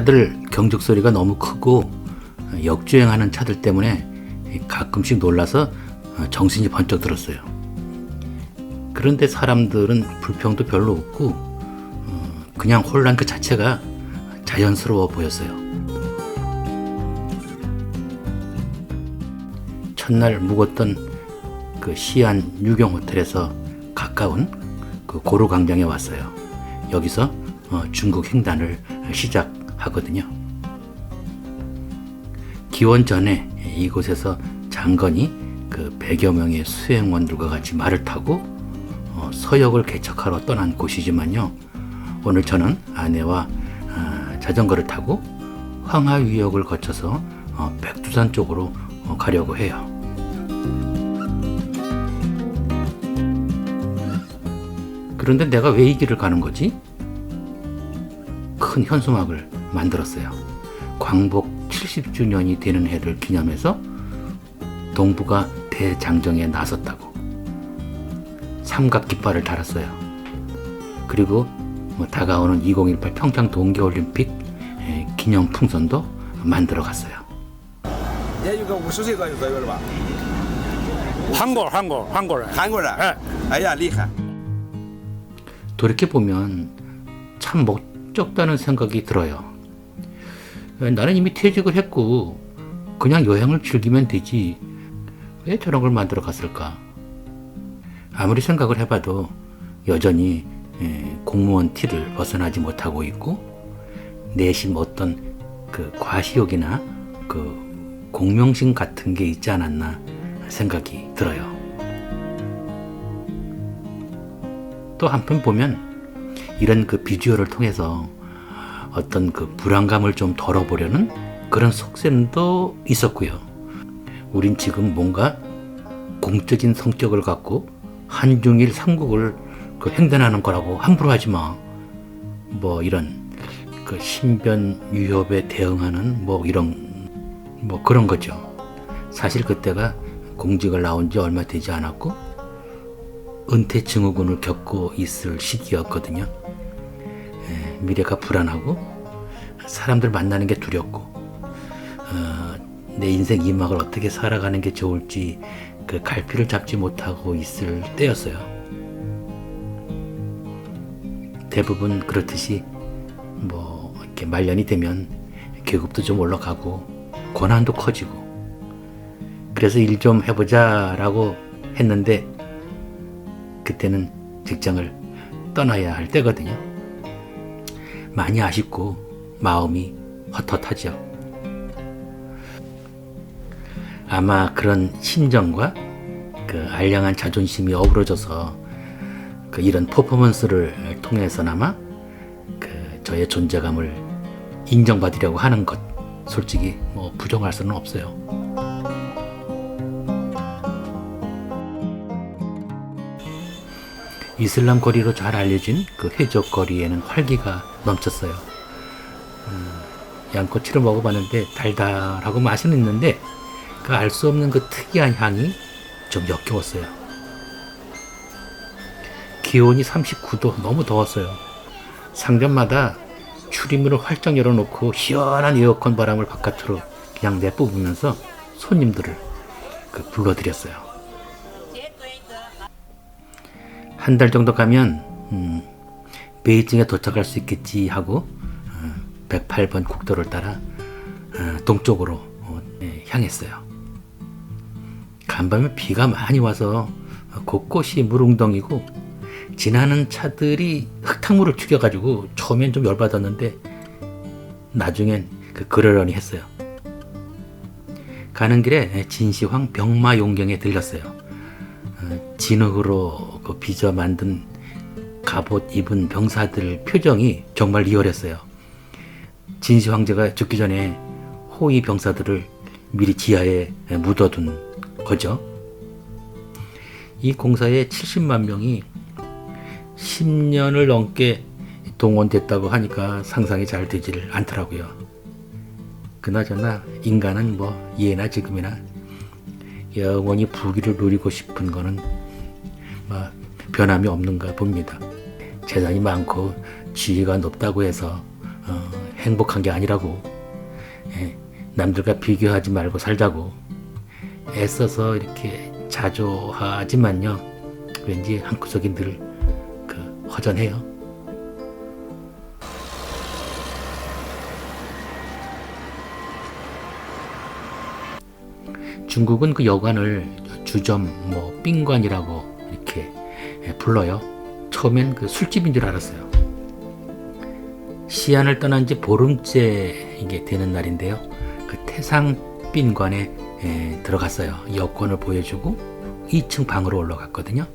차들 경적 소리가 너무 크고 역주행하는 차들 때문에 가끔씩 놀라서 정신이 번쩍 들었어요. 그런데 사람들은 불평도 별로 없고 그냥 혼란 그 자체가 자연스러워 보였어요. 첫날 묵었던 그 시안 유경 호텔에서 가까운 그 고루광장에 왔어요. 여기서 중국 횡단을 시작하거든요. 기원 전에 이곳에서 장건이 그 100여 명의 수행원들과 같이 말을 타고 서역을 개척하러 떠난 곳이지만요. 오늘 저는 아내와 자전거를 타고 황하위역을 거쳐서 백두산 쪽으로 가려고 해요. 그런데 내가 왜 이 길을 가는 거지? 큰 현수막을 만들었어요. 광복 70주년이 되는 해를 기념해서 동부가 대장정에 나섰다고 삼각 깃발을 달았어요. 그리고 다가오는 2018 평창 동계올림픽 기념 풍선도 만들어 갔어요. 也有个50岁左右了吧？ 한국人. 韩国人。哎呀，厉害！ 돌이켜보면 참 멋쩍다는 생각이 들어요. 나는 이미 퇴직을 했고 그냥 여행을 즐기면 되지 왜 저런 걸 만들어 갔을까? 아무리 생각을 해봐도 여전히 공무원 티를 벗어나지 못하고 있고 내심 어떤 그 과시욕이나 그 공명심 같은 게 있지 않았나 생각이 들어요. 또 한편 보면 이런 그 비주얼을 통해서 어떤 그 불안감을 좀 덜어보려는 그런 속셈도 있었고요. 우린 지금 뭔가 공적인 성격을 갖고 한중일 삼국을 그 횡단하는 거라고 함부로 하지 마. 뭐 이런 그 신변 위협에 대응하는 뭐 이런 뭐 그런 거죠. 사실 그때가 공직을 나온 지 얼마 되지 않았고 은퇴 증후군을 겪고 있을 시기였거든요. 미래가 불안하고 사람들 만나는 게 두렵고 내 인생 이 막을 어떻게 살아가는 게 좋을지 그 갈피를 잡지 못하고 있을 때였어요. 대부분 그렇듯이 뭐 이렇게 말년이 되면 계급도 좀 올라가고 권한도 커지고 그래서 일 좀 해보자라고 했는데 그때는 직장을 떠나야 할 때거든요. 많이 아쉽고 마음이 헛헛하죠. 아마 그런 심정과 그 알량한 자존심이 어우러져서 그 이런 퍼포먼스를 통해서나마 그 저의 존재감을 인정받으려고 하는 것 솔직히 뭐 부정할 수는 없어요. 이슬람 거리로 잘 알려진 그 해적 거리에는 활기가 넘쳤어요. 양꼬치를 먹어봤는데 달달하고 맛은 있는데 그 알 수 없는 그 특이한 향이 좀 역겨웠어요. 기온이 39도 너무 더웠어요. 상점마다 출입문을 활짝 열어놓고 시원한 에어컨 바람을 바깥으로 그냥 내뿜으면서 손님들을 불러들였어요. 한 달 정도 가면 베이징에 도착할 수 있겠지 하고 108번 국도를 따라 동쪽으로 향했어요. 간밤에 비가 많이 와서 곳곳이 물웅덩이고 지나는 차들이 흙탕물을 튀겨가지고 처음엔 좀 열받았는데 나중엔 그러려니 했어요. 가는 길에 진시황 병마용경에 들렸어요. 진흙으로 빚어 만든 갑옷 입은 병사들 표정이 정말 리얼했어요. 진시 황제가 죽기 전에 호위 병사들을 미리 지하에 묻어둔 거죠. 이 공사에 70만 명이 10년을 넘게 동원됐다고 하니까 상상이 잘 되지를 않더라고요. 그나저나 인간은 뭐 예나 지금이나 영원히 부귀를 누리고 싶은 거는 뭐 변함이 없는가 봅니다. 재산이 많고 지위가 높다고 해서 행복한 게 아니라고. 남들과 비교하지 말고 살자고. 애써서 이렇게 자조하지만요, 왠지 한구석이 늘 허전해요. 중국은 그 여관을 주점, 賓관이라고 이렇게 불러요. 처음엔 그 술집인 줄 알았어요. 시안을 떠난 지 보름째 이게 되는 날인데요. 그 태상 賓관에 들어갔어요. 여권을 보여주고 2층 방으로 올라갔거든요.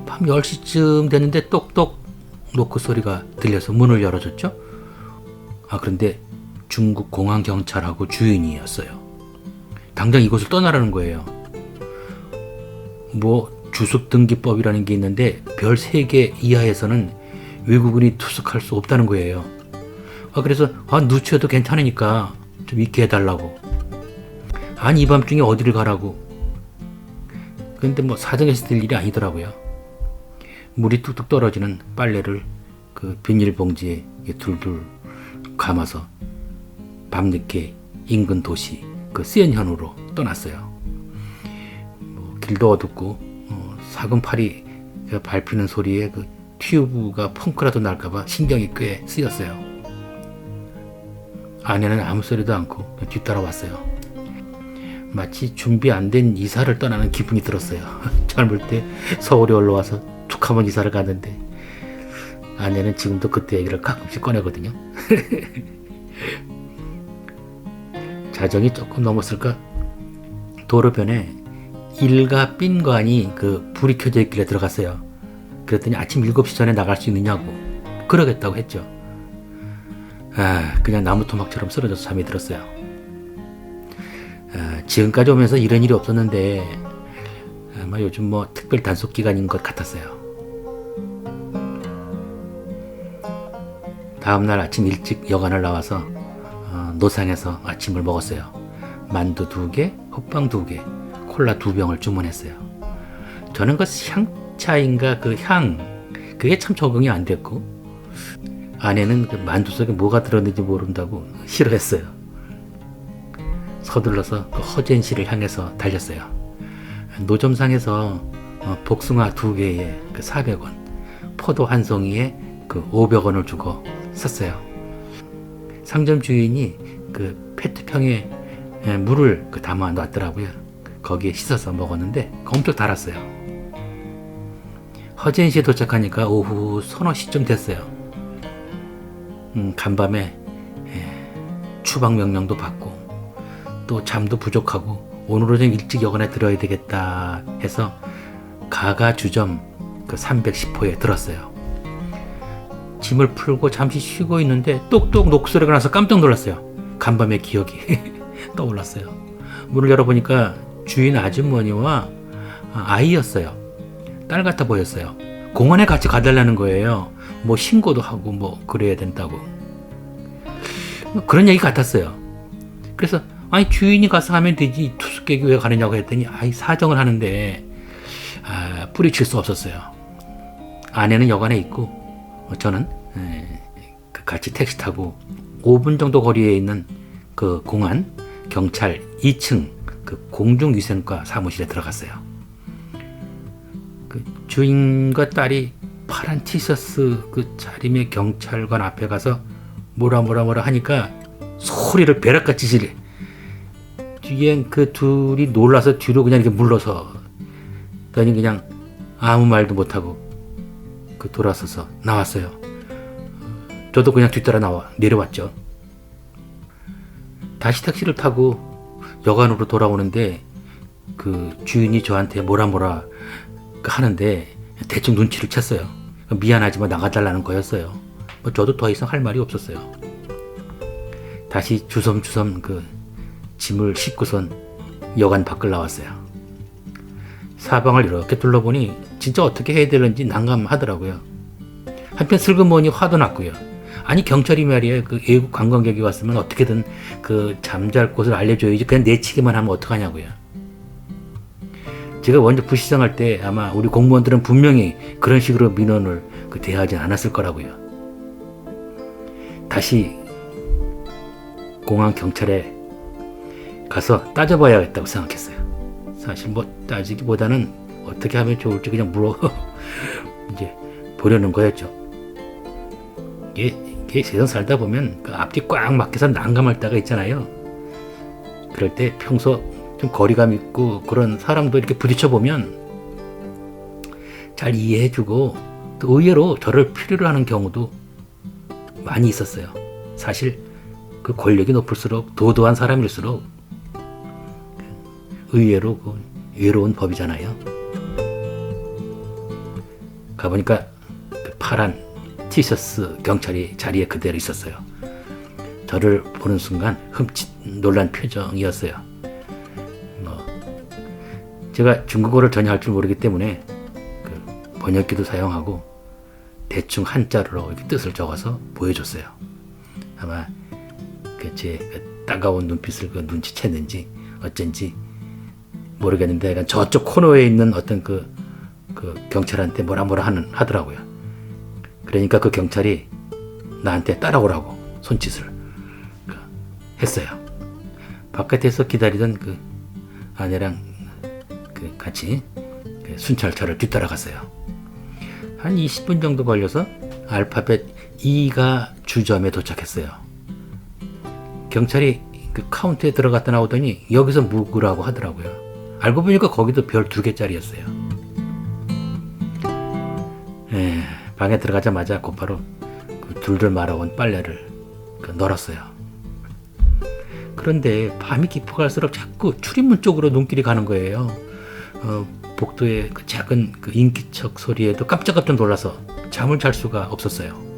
밤 10시쯤 됐는데 똑똑 노크 소리가 들려서 문을 열어줬죠. 그런데 중국 공안 경찰하고 주인이었어요. 당장 이곳을 떠나라는 거예요. 주습 등기법이라는 게 있는데 별 3개 이하에서는 외국인이 투숙할 수 없다는 거예요. 그래서 누추해도 괜찮으니까 좀 있게 해달라고. 이 밤중에 어디를 가라고. 근데 사정에서 될 일이 아니더라고요. 물이 뚝뚝 떨어지는 빨래를 그 비닐봉지에 둘둘 감아서 밤늦게 인근 도시 그 시엔현으로 떠났어요. 길도 어둡고 사금팔이 밟히는 소리에 그 튜브가 펑크라도 날까봐 신경이 꽤 쓰였어요. 아내는 아무 소리도 않고 뒤따라왔어요. 마치 준비 안 된 이사를 떠나는 기분이 들었어요. 젊을 때 서울에 올라와서 툭 한번 이사를 갔는데 아내는 지금도 그때 얘기를 가끔씩 꺼내거든요. 자정이 조금 넘었을까? 도로변에 일가 賓관이 불이 켜져 있길래 들어갔어요. 그랬더니 아침 7시 전에 나갈 수 있느냐고. 그러겠다고 했죠. 그냥 나무 토막처럼 쓰러져서 잠이 들었어요. 지금까지 오면서 이런 일이 없었는데 아마 요즘 특별 단속 기간인 것 같았어요. 다음날 아침 일찍 여관을 나와서 노상에서 아침을 먹었어요. 만두 2개, 호빵 2개, 콜라 2병을 주문했어요. 저는 향차인가 그게 참 적응이 안 됐고, 아내는 만두 속에 뭐가 들었는지 모른다고 싫어했어요. 서둘러서 허젠시를 향해서 달렸어요. 노점상에서 복숭아 2개에 400원, 포도 1송이에 500원을 주고 샀어요. 상점 주인이 페트병에 물을 담아 놨더라고요. 거기에 씻어서 먹었는데 엄청 달았어요. 허젠시에 도착하니까 오후 3-4시쯤 됐어요. 간밤에 추방 명령도 받고 또 잠도 부족하고 오늘은 좀 일찍 여관에 들어야 되겠다 해서 가가 주점 310호에 들었어요. 짐을 풀고 잠시 쉬고 있는데 똑똑 녹소리가 나서 깜짝 놀랐어요. 간밤의 기억이 떠올랐어요. 문을 열어보니까 주인 아주머니와 아이였어요. 딸 같아 보였어요. 공원에 같이 가달라는 거예요. 신고도 하고 그래야 된다고. 그런 얘기 같았어요. 그래서 주인이 가서 하면 되지 투숙객이 왜 가느냐고 했더니 사정을 하는데 뿌리칠 수 없었어요. 아내는 여관에 있고 저는 같이 택시 타고 5분 정도 거리에 있는 공안 경찰 2층 공중위생과 사무실에 들어갔어요. 주인과 딸이 파란 티셔츠 차림의 경찰관 앞에 가서 뭐라 하니까 소리를 벼락같이 지르. 뒤엔 둘이 놀라서 뒤로 그냥 이렇게 물러서 더니 그냥 아무 말도 못하고 돌아서서 나왔어요. 저도 그냥 뒤따라 내려왔죠. 다시 택시를 타고 여관으로 돌아오는데 주인이 저한테 뭐라 하는데 대충 눈치를 챘어요. 미안하지만 나가달라는 거였어요. 저도 더 이상 할 말이 없었어요. 다시 주섬주섬 짐을 싣고선 여관 밖을 나왔어요. 사방을 이렇게 둘러보니 진짜 어떻게 해야 되는지 난감하더라고요. 한편 슬그머니 화도 났고요. 경찰이 말이에요. 외국 관광객이 왔으면 어떻게든 잠잘 곳을 알려줘야지. 그냥 내치기만 하면 어떡하냐고요. 제가 먼저 부시장할 때 아마 우리 공무원들은 분명히 그런 식으로 민원을 대하지 않았을 거라고요. 다시 공항 경찰에 가서 따져봐야겠다고 생각했어요. 사실 뭐 따지기보다는 어떻게 하면 좋을지 그냥 물어 이제 보려는 거였죠. 이게 세상 살다 보면 그 앞뒤 꽉 막혀서 난감할 때가 있잖아요. 그럴 때 평소 좀 거리감 있고 그런 사람도 이렇게 부딪혀 보면 잘 이해해주고 또 의외로 저를 필요로 하는 경우도 많이 있었어요. 사실 그 권력이 높을수록 도도한 사람일수록 의외로 그 외로운 법이잖아요. 가보니까 그 파란 티셔츠 경찰이 자리에 그대로 있었어요. 저를 보는 순간 흠칫 놀란 표정이었어요. 제가 중국어를 전혀 할 줄 모르기 때문에 그 번역기도 사용하고 대충 한자로 이렇게 뜻을 적어서 보여줬어요. 아마 제 따가운 눈빛을 그 눈치챘는지 어쩐지 모르겠는데 약간 저쪽 코너에 있는 어떤 그 경찰한테 뭐라 하더라고요. 그러니까 그 경찰이 나한테 따라오라고 손짓을 했어요. 바깥에서 기다리던 그 아내랑 같이 순찰차를 뒤따라갔어요. 한 20분 정도 걸려서 알파벳 E가 주점에 도착했어요. 경찰이 그 카운터에 들어갔다 나오더니 여기서 묵으라고 하더라고요. 알고 보니까 거기도 별 2개짜리였어요. 방에 들어가자마자 곧바로 그 둘둘 말아온 빨래를 널었어요. 그런데 밤이 깊어갈수록 자꾸 출입문 쪽으로 눈길이 가는 거예요. 복도의 그 작은 그 인기척 소리에도 깜짝깜짝 놀라서 잠을 잘 수가 없었어요.